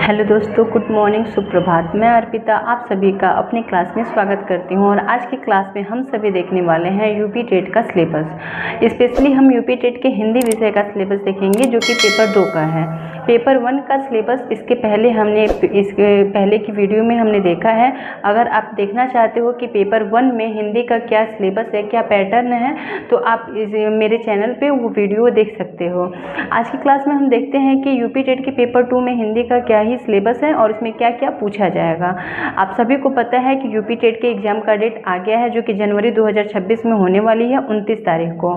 Hello दोस्तों, good morning, सुप्रभात। मैं अर्पिता आप सभी का अपनी क्लास में स्वागत करती हूं और आज की क्लास में हम सभी देखने वाले हैं यूपी टेट का सिलेबस। स्पेशली हम यूपी टेट के हिंदी विषय का सिलेबस देखेंगे जो कि पेपर 2 का है। पेपर 1 का सिलेबस इसके पहले की वीडियो में हमने देखा है। अगर आप देखना चाहते हो कि पेपर 1 में हिंदी का क्या सिलेबस है, क्या पैटर्न है, तो आप मेरे चैनल पे वो वीडियो देख सकते हो। आज की क्लास में हम देखते हैं कि यूपी टेट के पेपर 2 में हिंदी का क्या ही सिलेबस है और इसमें क्या क्या पूछा जाएगा। आप सभी को पता है कि यूपी टेट के एग्ज़ाम का डेट आ गया है जो कि जनवरी 2026 में होने वाली है 29 तारीख को।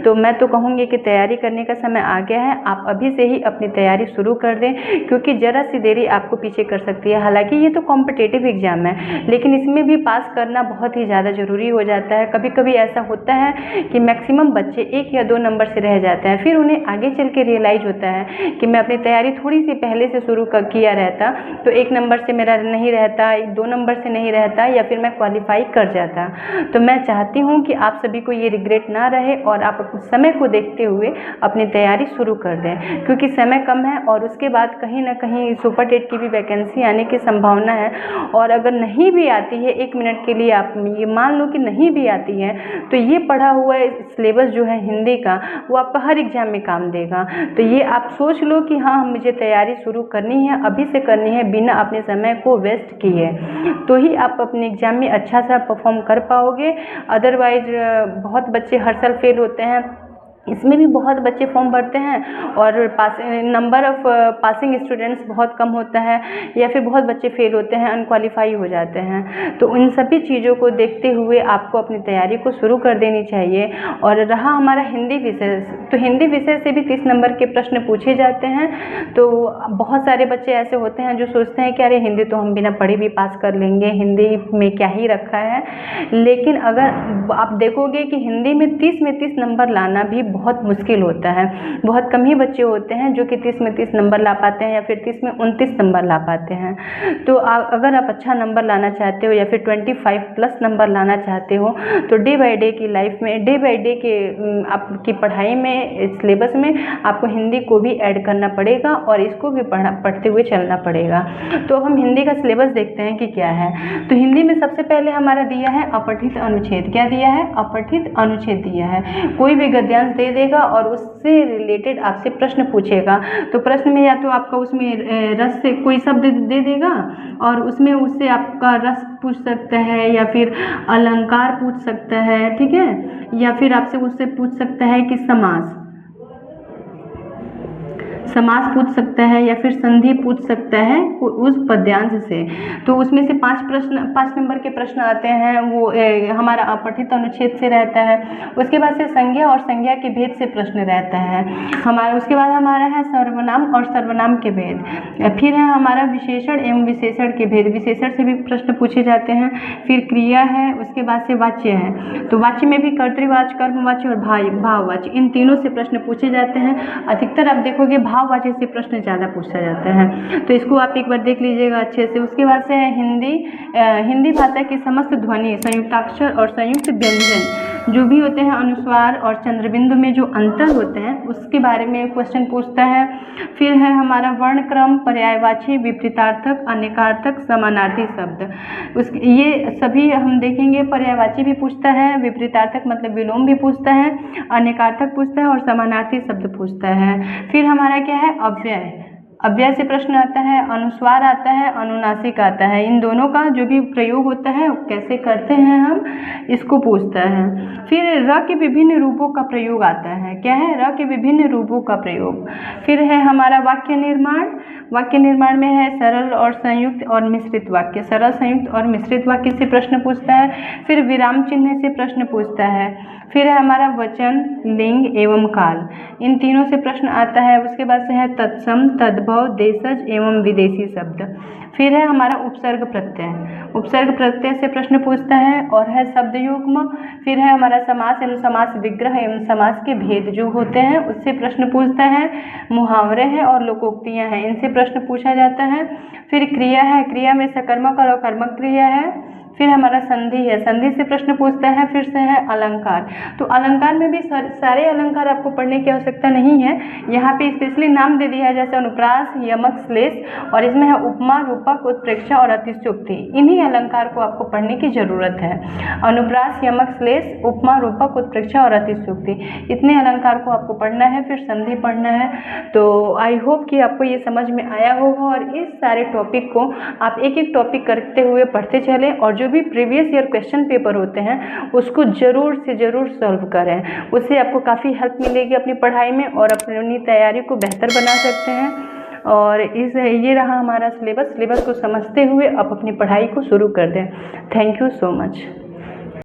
तो मैं तो कहूँगी कि तैयारी करने का समय आ गया है। आप अभी से ही अपनी तैयारी शुरू कर दें क्योंकि ज़रा सी देरी आपको पीछे कर सकती है। हालांकि ये तो कॉम्पिटिटिव एग्ज़ाम है लेकिन इसमें भी पास करना बहुत ही ज़्यादा ज़रूरी हो जाता है। कभी कभी ऐसा होता है कि मैक्सिमम बच्चे 1 या 2 नंबर से रह जाते हैं, फिर उन्हें आगे चल के रियलाइज़ होता है कि मैं अपनी तैयारी थोड़ी सी पहले से शुरू किया रहता तो 1 नंबर से मेरा नहीं रहता, 2 नंबर से नहीं रहता या फिर मैं क्वालिफाई कर जाता। तो मैं चाहती हूँ कि आप सभी को ये रिग्रेट ना रहे और आप समय को देखते हुए अपनी तैयारी शुरू कर दें क्योंकि समय कम है और उसके बाद कहीं ना कहीं सुपर टेट की भी वैकेंसी आने की संभावना है। और अगर नहीं भी आती है, 1 मिनट के लिए आप ये मान लो कि नहीं भी आती है, तो ये पढ़ा हुआ सिलेबस जो है हिंदी का वो आपका हर एग्ज़ाम में काम देगा। तो ये आप सोच लो कि हाँ, मुझे तैयारी शुरू करनी है, अभी से करनी है, बिना अपने समय को वेस्ट किए, तो ही आप अपने एग्ज़ाम में अच्छा सा परफॉर्म कर पाओगे। अदरवाइज बहुत बच्चे हर साल फेल होते हैं, इसमें भी बहुत बच्चे फॉर्म भरते हैं और नंबर ऑफ पासिंग स्टूडेंट्स बहुत कम होता है या फिर बहुत बच्चे फेल होते हैं, अनक्वालिफाई हो जाते हैं। तो उन सभी चीज़ों को देखते हुए आपको अपनी तैयारी को शुरू कर देनी चाहिए। और रहा हमारा हिंदी विषय, तो हिंदी विषय से भी 30 नंबर के प्रश्न पूछे जाते हैं। तो बहुत सारे बच्चे ऐसे होते हैं जो सोचते हैं कि अरे हिंदी तो हम बिना पढ़े भी पास कर लेंगे, हिंदी में क्या ही रखा है। लेकिन अगर आप देखोगे कि हिंदी में 30 नंबर लाना भी बहुत मुश्किल होता है। बहुत कम ही बच्चे होते हैं जो कि 30 में 30 नंबर ला पाते हैं या फिर 30 में 29 नंबर ला पाते हैं। तो अगर आप अच्छा नंबर लाना चाहते हो या फिर 25 प्लस नंबर लाना चाहते हो तो डे बाय डे की लाइफ में, डे बाय डे के आपकी पढ़ाई में, सिलेबस में आपको हिंदी को भी ऐड करना पड़ेगा और इसको भी पढ़ते हुए चलना पड़ेगा। तो अब हम हिंदी का सिलेबस देखते हैं कि क्या है। तो हिंदी में सबसे पहले हमारा दिया है अपठित अनुच्छेद। क्या दिया है? अपठित अनुच्छेद दिया है। कोई भी गद्यांश दे देगा और उससे रिलेटेड आपसे प्रश्न पूछेगा। तो प्रश्न में या तो आपका उसमें रस से कोई शब्द दे देगा और उसमें उससे आपका रस पूछ सकता है या फिर अलंकार पूछ सकता है, ठीक है, या फिर आपसे उससे पूछ सकता है कि समास पूछ सकता है या फिर संधि पूछ सकता है उस पद्यांश से। तो उसमें से 5 नंबर के प्रश्न आते हैं, वो हमारा अपठित अनुच्छेद से रहता है। उसके बाद से संज्ञा और संज्ञा के भेद से प्रश्न रहता है हमारा। उसके बाद हमारा है सर्वनाम और सर्वनाम के भेद। फिर है हमारा विशेषण एवं विशेषण के भेद, विशेषण से भी प्रश्न पूछे जाते हैं। फिर क्रिया है, उसके बाद से वाच्य है। तो वाच्य में भी कर्तृवाच्य, कर्मवाच्य और भाववाच्य, इन तीनों से प्रश्न पूछे जाते हैं। अधिकतर आप देखोगे भाववाच्य से प्रश्न ज़्यादा पूछा जाता है, तो इसको आप एक बार देख लीजिएगा अच्छे से। उसके बाद से है हिंदी भाषा की समस्त ध्वनि, संयुक्ताक्षर और संयुक्त व्यंजन जो भी होते हैं, अनुस्वार और चंद्रबिंदु में जो अंतर होते हैं उसके बारे में क्वेश्चन पूछता है। फिर है हमारा वर्णक्रम, पर्यायवाची, विपरीतार्थक, अनेकार्थक, समानार्थी शब्द। ये सभी हम देखेंगे। पर्यायवाची भी पूछता है, विपरीतार्थक मतलब विलोम भी पूछता है, अनेकार्थक पूछता है और समानार्थी शब्द पूछता है। फिर हमारा क्या है? अव्यय। अव्यय से प्रश्न आता है, अनुस्वार आता है, अनुनासिक आता है। इन दोनों का जो भी प्रयोग होता है कैसे करते हैं हम, इसको पूछता है। फिर र के विभिन्न रूपों का प्रयोग आता है। क्या है? र के विभिन्न रूपों का प्रयोग। फिर है हमारा वाक्य निर्माण। वाक्य निर्माण में है सरल और संयुक्त और मिश्रित वाक्य। सरल, संयुक्त और मिश्रित वाक्य से प्रश्न पूछता है। फिर विराम चिन्ह से प्रश्न पूछता है। फिर है हमारा वचन, लिंग एवं काल, इन तीनों से प्रश्न आता है। उसके बाद से है तत्सम, तद्भव, देशज एवं विदेशी शब्द। फिर है हमारा उपसर्ग प्रत्यय। उपसर्ग प्रत्यय से प्रश्न पूछता है और है शब्द युग्म। फिर है हमारा समास एवं समास विग्रह एवं समास के भेद जो होते हैं उससे प्रश्न पूछता है। मुहावरे हैं और लोकोक्तियाँ हैं, इनसे प्रश्न पूछा जाता है। फिर क्रिया है, क्रिया में सकर्मक और अकर्मक क्रिया है। फिर हमारा संधि है, संधि से प्रश्न पूछता है, फिर से है अलंकार। तो अलंकार में भी सारे अलंकार आपको पढ़ने की आवश्यकता नहीं है, यहाँ पे स्पेशली नाम दे दिया है जैसे अनुप्रास, यमक, श्लेष, और इसमें है उपमा, रूपक, उत्प्रेक्षा और अतिशयोक्ति। इन्हीं अलंकार को आपको पढ़ने की ज़रूरत है। अनुप्रास, यमक, श्लेष, उपमा, रूपक, उत्प्रेक्षा और अतिशयोक्ति, इतने अलंकार को आपको पढ़ना है, फिर संधि पढ़ना है। तो आई होप कि आपको ये समझ में आया होगा, और इस सारे टॉपिक को आप एक एक टॉपिक करते हुए पढ़ते चलें, और जो भी प्रीवियस ईयर क्वेश्चन पेपर होते हैं उसको ज़रूर से ज़रूर सॉल्व करें। उससे आपको काफ़ी हेल्प मिलेगी अपनी पढ़ाई में, और अपनी तैयारी को बेहतर बना सकते हैं। और ये रहा हमारा सिलेबस को समझते हुए आप अपनी पढ़ाई को शुरू कर दें। Thank you so much.